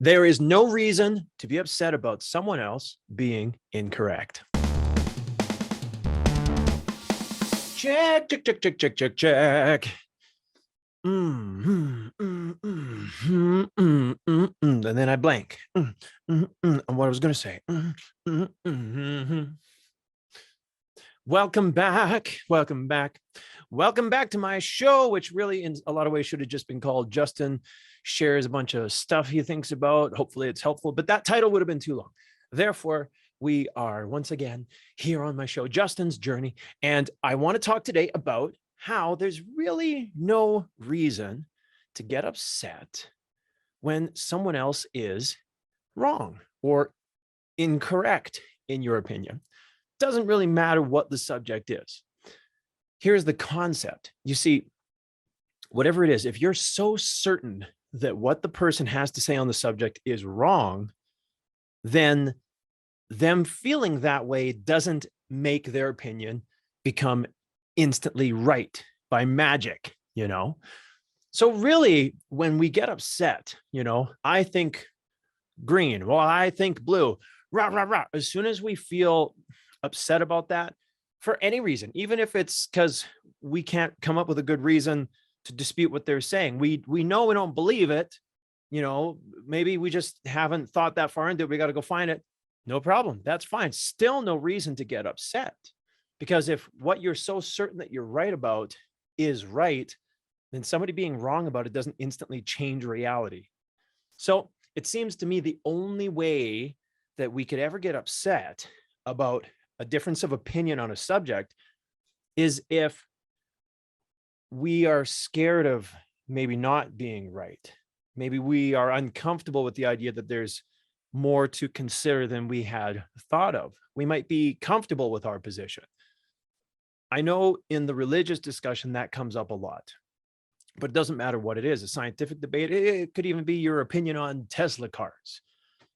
There is no reason to be upset about someone else being incorrect. Check, check, check, check, check, check, check. And then I blank on what I was going to say. Welcome back. Welcome back. Welcome back to my show, which really in a lot of ways should have just been called Justin Shares a Bunch of Stuff He Thinks About. Hopefully it's helpful, but that title would have been too long. Therefore, we are once again here on my show, Justin's Journey. And I want to talk today about how there's really no reason to get upset when someone else is wrong or incorrect in your opinion. Doesn't really matter what the subject is. Here's the concept. You see, whatever it is, if you're so certain that what the person has to say on the subject is wrong, then them feeling that way doesn't make their opinion become instantly right by magic, you know? So really, when we get upset, I think green, well, I think blue, rah, rah, rah. As soon as we feel upset about that, for any reason, even if it's because we can't come up with a good reason to dispute what they're saying, we know we don't believe it, maybe we just haven't thought that far into it, we got to go find it. No problem. That's fine. Still no reason to get upset. Because if what you're so certain that you're right about is right, then somebody being wrong about it doesn't instantly change reality. So it seems to me the only way that we could ever get upset about a difference of opinion on a subject is if we are scared of maybe not being right. Maybe we are uncomfortable with the idea that there's more to consider than we had thought of. We might be comfortable with our position. I know in the religious discussion that comes up a lot, but it doesn't matter what it is. A scientific debate, it could even be your opinion on Tesla cars.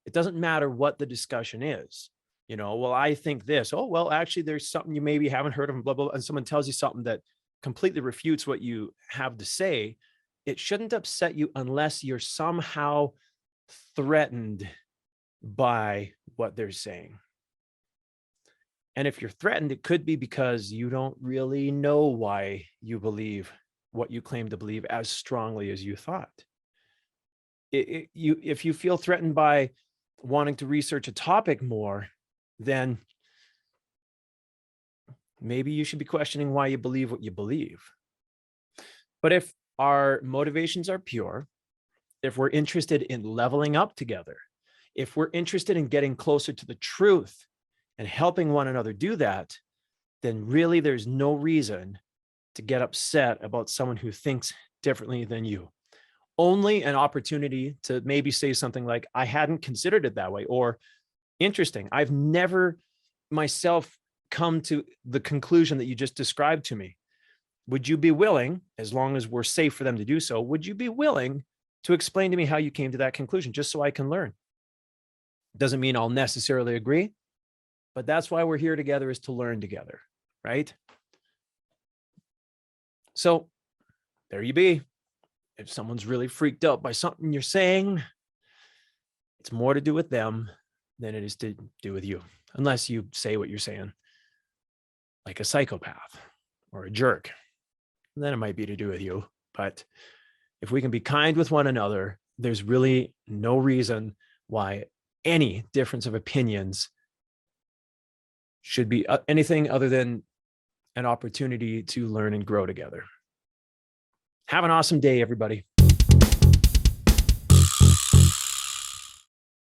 It doesn't matter what the discussion is. Well, I think this. Oh, well, actually, there's something you maybe haven't heard of, blah, blah, blah, and someone tells you something that completely refutes what you have to say. It shouldn't upset you unless you're somehow threatened by what they're saying. And if you're threatened, it could be because you don't really know why you believe what you claim to believe as strongly as you thought. If you feel threatened by wanting to research a topic more, then maybe you should be questioning why you believe what you believe. But if our motivations are pure, if we're interested in leveling up together, if we're interested in getting closer to the truth and helping one another do that, then really there's no reason to get upset about someone who thinks differently than you. Only an opportunity to maybe say something like, I hadn't considered it that way, or interesting, I've never myself come to the conclusion that you just described to me. Would you be willing, as long as we're safe for them to do so, would you be willing to explain to me how you came to that conclusion, just so I can learn? Doesn't mean I'll necessarily agree, but that's why we're here together, is to learn together, right? So there you be. If someone's really freaked out by something you're saying, it's more to do with them than it is to do with you, unless you say what you're saying like a psychopath or a jerk. Then it might be to do with you. But if we can be kind with one another, there's really no reason why any difference of opinions should be anything other than an opportunity to learn and grow together. Have an awesome day, everybody.